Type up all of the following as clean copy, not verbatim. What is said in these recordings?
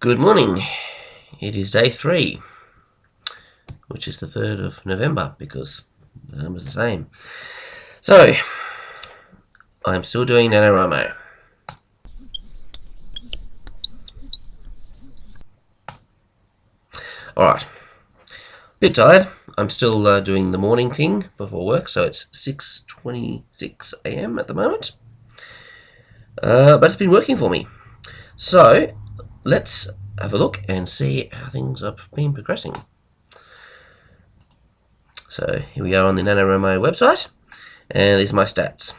Good morning. It is day 3, which is the 3rd of November because the number's the same. So, I'm still doing NaNoWriMo. Alright, bit tired. I'm still doing the morning thing before work, so it's 6:26 AM at the moment. But it's been working for me. So, let's have a look and see how things have been progressing. So, here we are on the NaNoWriMo website, and these are my stats.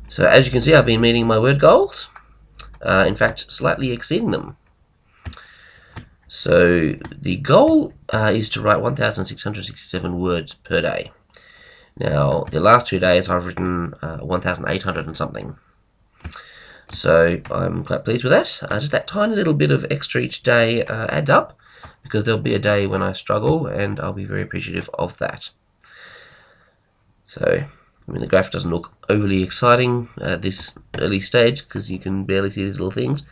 So, as you can see, I've been meeting my word goals. In fact, slightly exceeding them. So, the goal is to write 1,667 words per day. Now, the last 2 days I've written 1,800 and something. So I'm quite pleased with that. Just that tiny little bit of extra each day adds up, because there'll be a day when I struggle, and I'll be very appreciative of that. So, I mean, the graph doesn't look overly exciting at this early stage because you can barely see these little things.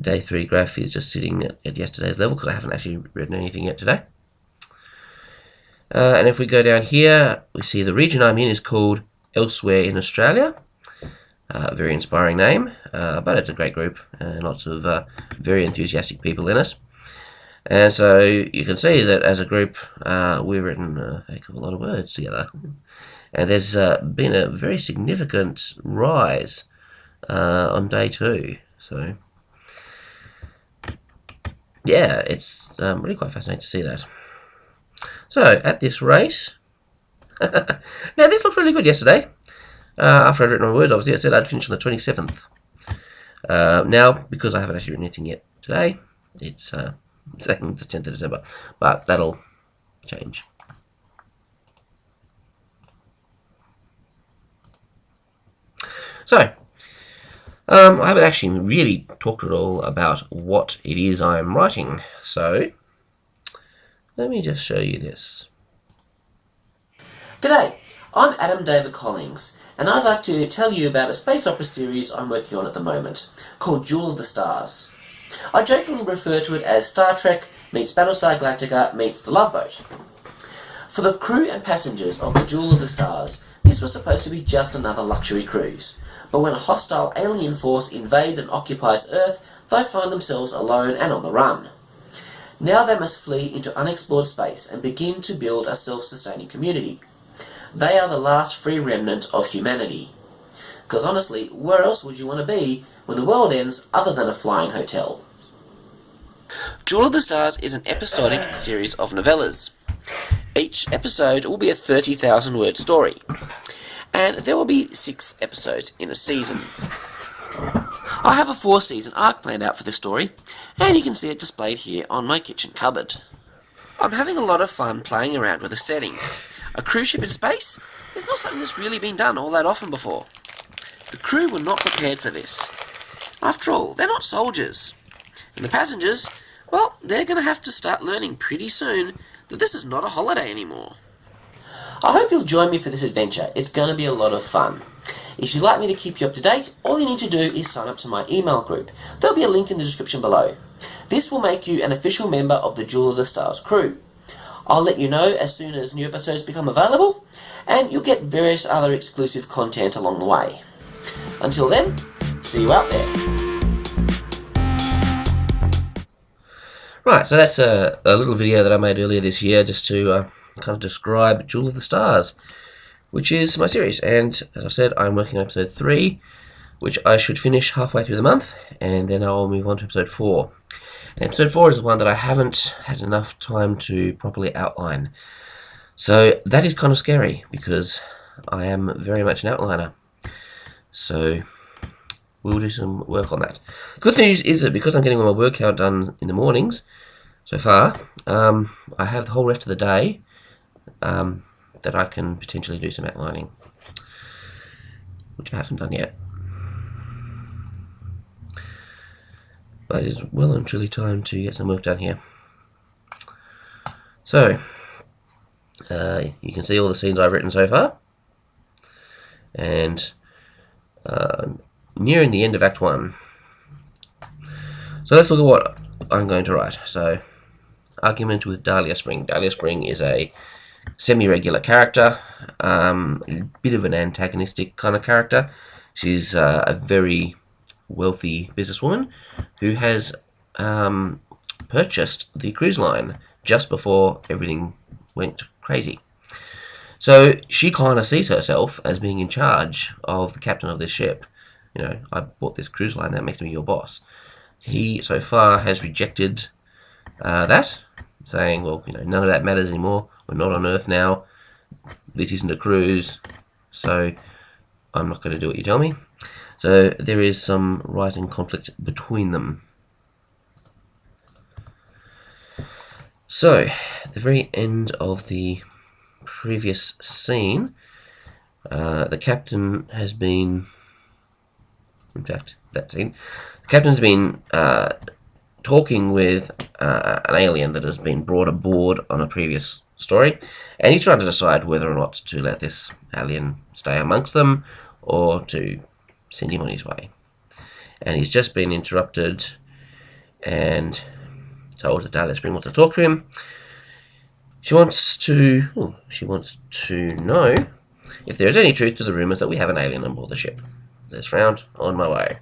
Day 3 graph is just sitting at yesterday's level because I haven't actually written anything yet today. And if we go down here, we see the region I'm in is called Elsewhere in Australia. Very inspiring name, but it's a great group and lots of very enthusiastic people in it. And so you can see that as a group we've written a heck of a lot of words together. And there's been a very significant rise on day 2. So yeah, it's really quite fascinating to see that. So at this rate, now this looked really good yesterday. After I'd written my words, obviously, I said I'd finish on the 27th. Now, because I haven't actually written anything yet today, it's the 10th of December, but that'll change. So, I haven't actually really talked at all about what it is I'm writing, so let me just show you this. G'day, I'm David Collings, and I'd like to tell you about a space opera series I'm working on at the moment, called Jewel of the Stars. I jokingly refer to it as Star Trek meets Battlestar Galactica meets The Love Boat. For the crew and passengers of the Jewel of the Stars, this was supposed to be just another luxury cruise. But when a hostile alien force invades and occupies Earth, they find themselves alone and on the run. Now they must flee into unexplored space and begin to build a self-sustaining community. They are the last free remnant of humanity. Because honestly, where else would you want to be when the world ends other than a flying hotel? Jewel of the Stars is an episodic series of novellas. Each episode will be a 30,000 word story. And there will be 6 episodes in a season. I have a 4-season arc planned out for this story, and you can see it displayed here on my kitchen cupboard. I'm having a lot of fun playing around with the setting. A cruise ship in space is not something that's really been done all that often before. The crew were not prepared for this. After all, they're not soldiers. And the passengers, well, they're going to have to start learning pretty soon that this is not a holiday anymore. I hope you'll join me for this adventure. It's going to be a lot of fun. If you'd like me to keep you up to date, all you need to do is sign up to my email group. There'll be a link in the description below. This will make you an official member of the Jewel of the Stars crew. I'll let you know as soon as new episodes become available, and you'll get various other exclusive content along the way. Until then, see you out there. Right, so that's a little video that I made earlier this year just to kind of describe Jewel of the Stars, which is my series. And as I said, I'm working on episode 3, which I should finish halfway through the month, and then I'll move on to episode 4. And episode 4 is the one that I haven't had enough time to properly outline. So that is kind of scary because I am very much an outliner. So we'll do some work on that. Good news is that because I'm getting all my work out done in the mornings so far, I have the whole rest of the day that I can potentially do some outlining, which I haven't done yet. But it is well and truly time to get some work done here. So, you can see all the scenes I've written so far. And nearing the end of Act 1. So let's look at what I'm going to write. So, argument with Dahlia Spring. Dahlia Spring is a semi-regular character, a bit of an antagonistic kind of character. She's a very wealthy businesswoman who has purchased the cruise line just before everything went crazy. So she kind of sees herself as being in charge of the captain of this ship. You know, I bought this cruise line, that makes me your boss. He, so far, has rejected that, saying, well, you know, none of that matters anymore. We're not on Earth now. This isn't a cruise, so I'm not going to do what you tell me. So there is some rising conflict between them. So, at the very end of the previous scene, the captain has been... In fact, that scene. The captain's been talking with an alien that has been brought aboard on a previous story, and he's trying to decide whether or not to let this alien stay amongst them or to send him on his way. And he's just been interrupted and told that Dahlia Spring wants to talk to him. She wants to know if there is any truth to the rumours that we have an alien on board the ship. This round, on my way.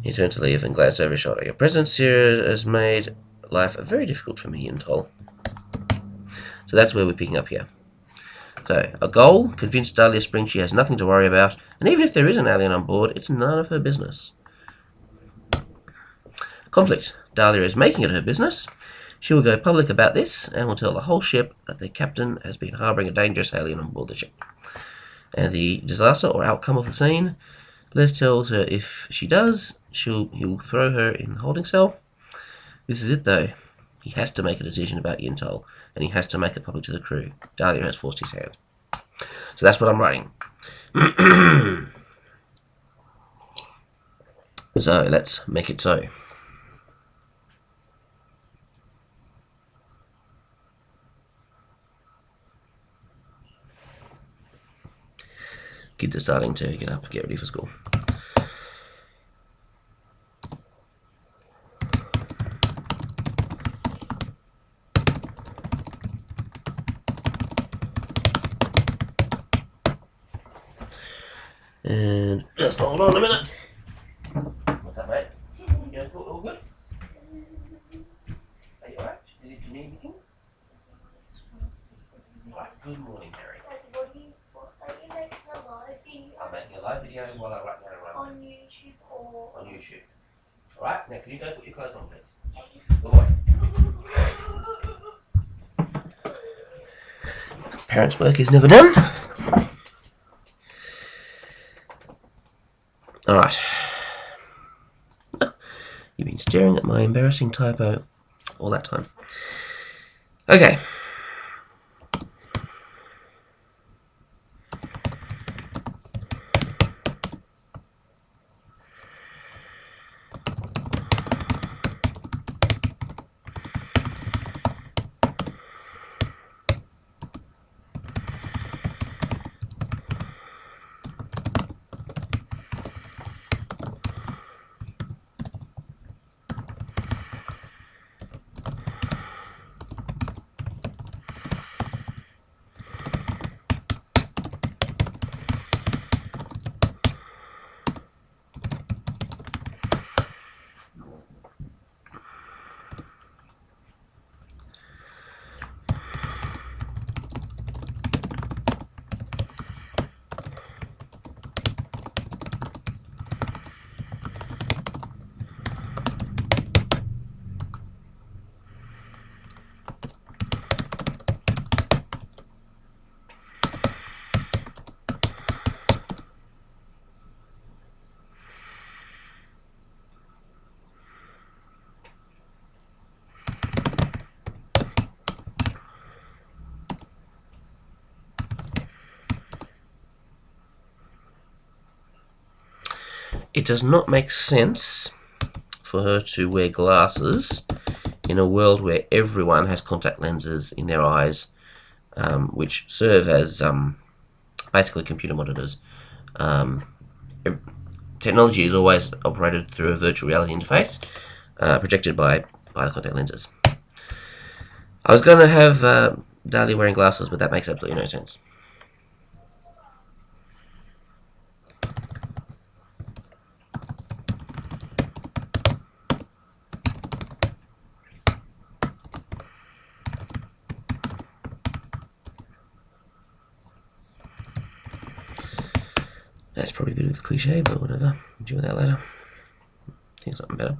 He turned to leave and glanced over his shoulder. Your presence here has made life very difficult for me, Yintol. So that's where we're picking up here. So, a goal, convince Dahlia Spring she has nothing to worry about, and even if there is an alien on board, it's none of her business. Conflict. Dahlia is making it her business. She will go public about this, and will tell the whole ship that the captain has been harbouring a dangerous alien on board the ship. And the disaster or outcome of the scene, Les tells her if she does, he'll throw her in the holding cell. This is it though. He has to make a decision about Yintol, and he has to make it public to the crew. Dahlia has forced his hand. So that's what I'm writing. So let's make it so. Kids are starting to get up, get ready for school. And just hold on a minute. What's up, mate? You all good? Are you alright? Did you need anything? Alright, good morning, Harry. I'm making a live video while I write NaNoWriMo. On YouTube or... On YouTube. Alright, now can you go put your clothes on, please? Good boy. Parents' work is never done. Alright. You've been staring at my embarrassing typo all that time. Okay. It does not make sense for her to wear glasses in a world where everyone has contact lenses in their eyes, which serve as basically computer monitors. technology is always operated through a virtual reality interface, projected by the contact lenses. I was going to have Daly wearing glasses, but that makes absolutely no sense. That's probably a bit of a cliche, but whatever. Deal with that later. Think of something better.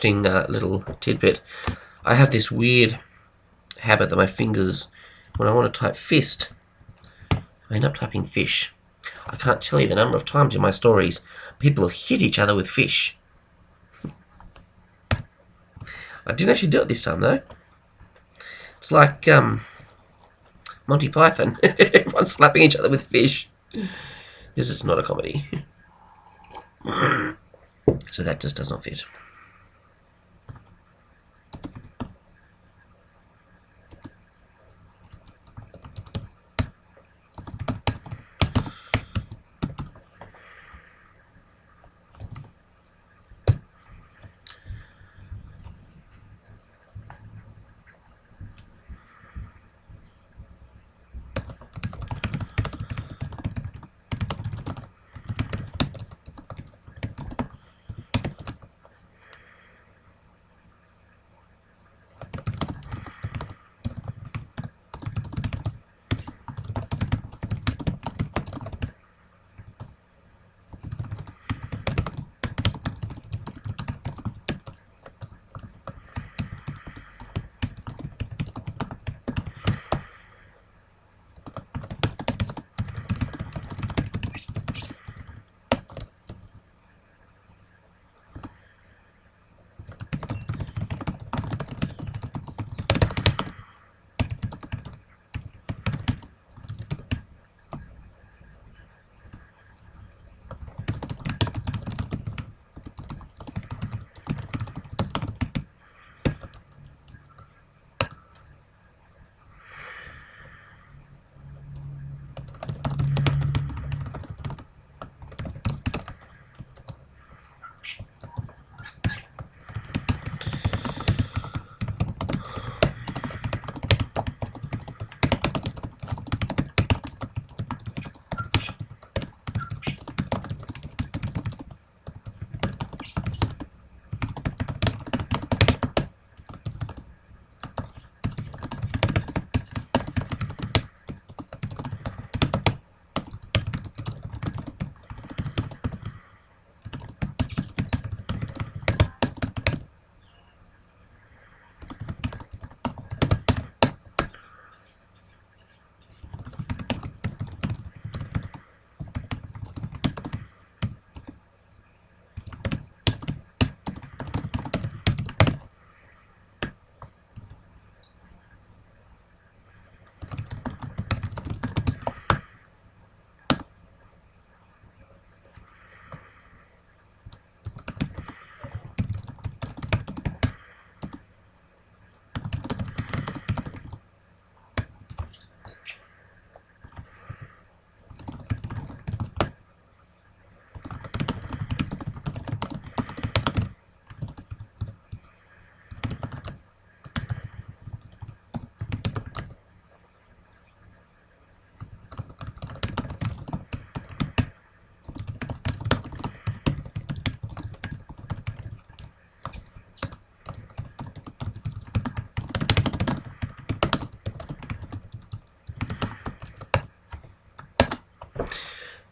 interesting little tidbit. I have this weird habit that my fingers, when I want to type fist, I end up typing fish. I can't tell you the number of times in my stories people have hit each other with fish. I didn't actually do it this time though. It's like Monty Python. Everyone's slapping each other with fish. This is not a comedy. So that just does not fit.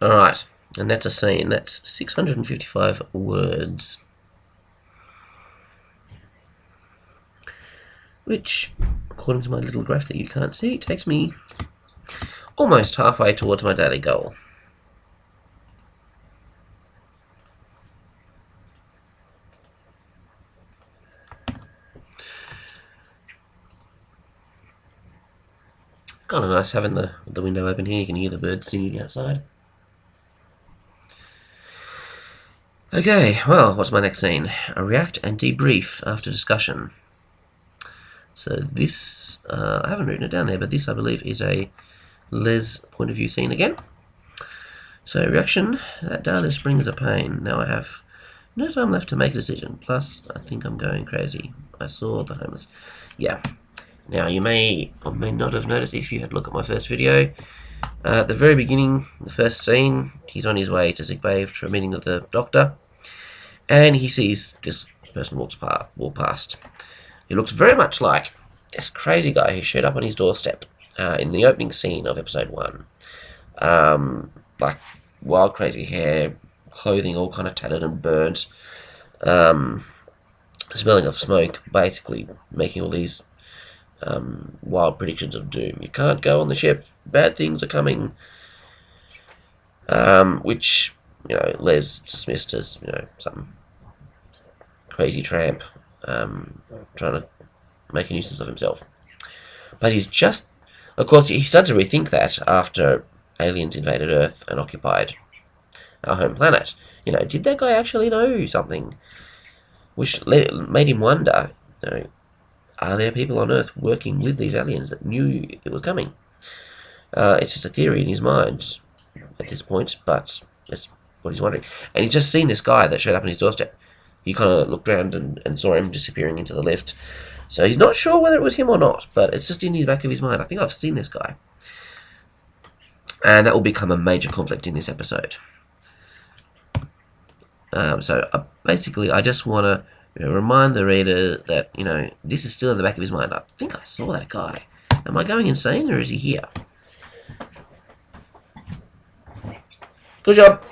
Alright, and that's a scene. That's 655 words. Which, according to my little graph that you can't see, takes me almost halfway towards my daily goal. Kind of nice having the window open here. You can hear the birds singing outside. Okay, well, what's my next scene? A react and debrief after discussion. So this, I haven't written it down there, but this I believe is a Les point of view scene again. So reaction, that daily spring is a pain. Now I have no time left to make a decision. Plus, I think I'm going crazy. I saw the homeless. Yeah. Now you may or may not have noticed if you had a look at my first video. At the very beginning, the first scene, he's on his way to sick bay for a meeting with the doctor, and he sees this person walk past. He looks very much like this crazy guy who showed up on his doorstep in the opening scene of episode 1. Like wild crazy hair, clothing all kind of tattered and burnt. smelling of smoke, basically making all these wild predictions of doom. You can't go on the ship. Bad things are coming. Which, Les dismissed as, some crazy tramp trying to make a nuisance of himself. But he's just, of course, he started to rethink that after aliens invaded Earth and occupied our home planet. Did that guy actually know something? Which made him wonder, are there people on Earth working with these aliens that knew it was coming? It's just a theory in his mind at this point, but that's what he's wondering. And he's just seen this guy that showed up on his doorstep. He kind of looked around and saw him disappearing into the lift. So he's not sure whether it was him or not, but it's just in the back of his mind. I think I've seen this guy. And that will become a major conflict in this episode. Basically, I just want to remind the reader that, this is still in the back of his mind. I think I saw that guy. Am I going insane, or is he here? Good job.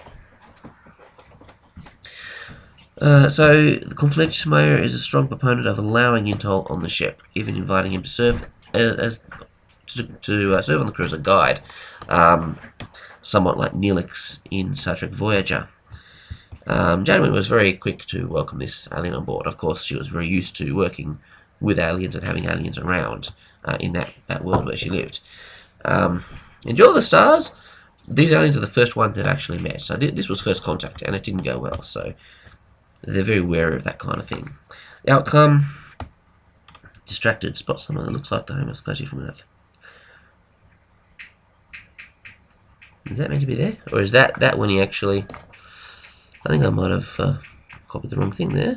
So the conflict mayor is a strong proponent of allowing Intol on the ship, even inviting him to serve serve on the crew as a guide, somewhat like Neelix in Star Trek Voyager. Janeway was very quick to welcome this alien on board. Of course, she was very used to working with aliens and having aliens around in that world where she lived. In Duel of the Stars, these aliens are the first ones that actually met. So this was first contact, and it didn't go well. So they're very wary of that kind of thing. The outcome: distracted, spot someone that looks like the homeless clergy from Earth. Is that meant to be there? Or is that when he actually... I think I might have copied the wrong thing there.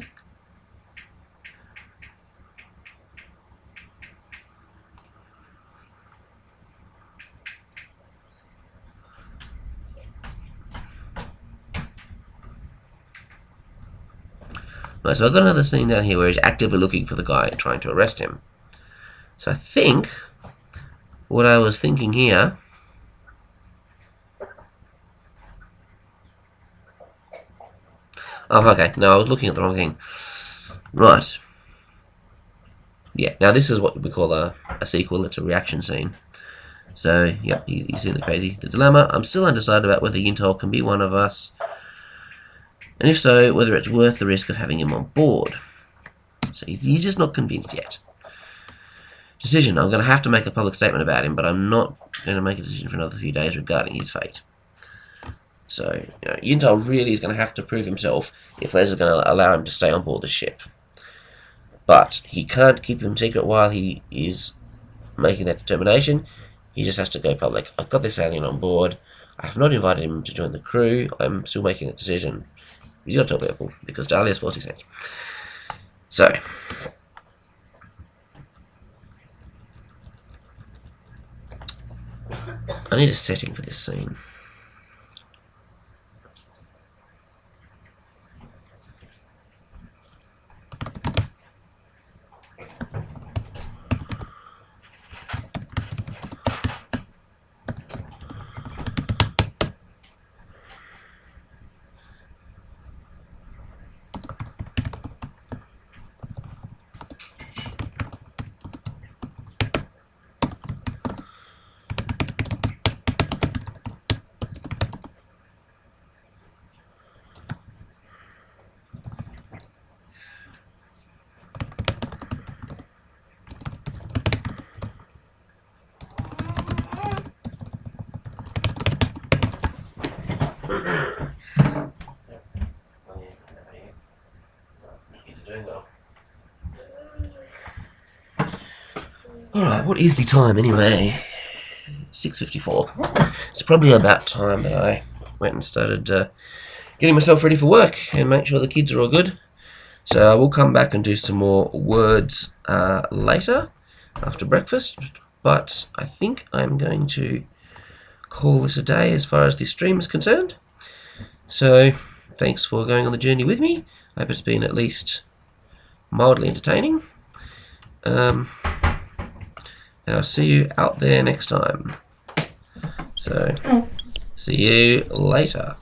Right, so I've got another scene down here where he's actively looking for the guy trying to arrest him. So I think what I was thinking here... Oh, okay. No, I was looking at the wrong thing. Right. Yeah, now this is what we call a sequel. It's a reaction scene. So, yeah, he's in the crazy. The dilemma: I'm still undecided about whether Intol can be one of us, and if so, whether it's worth the risk of having him on board. So he's just not convinced yet. Decision: I'm going to have to make a public statement about him, but I'm not going to make a decision for another few days regarding his fate. So, Intol really is going to have to prove himself if Les is going to allow him to stay on board the ship. But he can't keep him secret while he is making that determination. He just has to go public. I've got this alien on board. I have not invited him to join the crew. I'm still making that decision. He's got to tell people, because Dahlia's 46 cents. So, I need a setting for this scene. Alright, what is the time anyway? 6:54. It's probably about time that I went and started getting myself ready for work and make sure the kids are all good. So I will come back and do some more words later after breakfast, but I think I'm going to call this a day as far as this stream is concerned. So thanks for going on the journey with me. I hope it's been at least mildly entertaining. And I'll see you out there next time. So, see you later.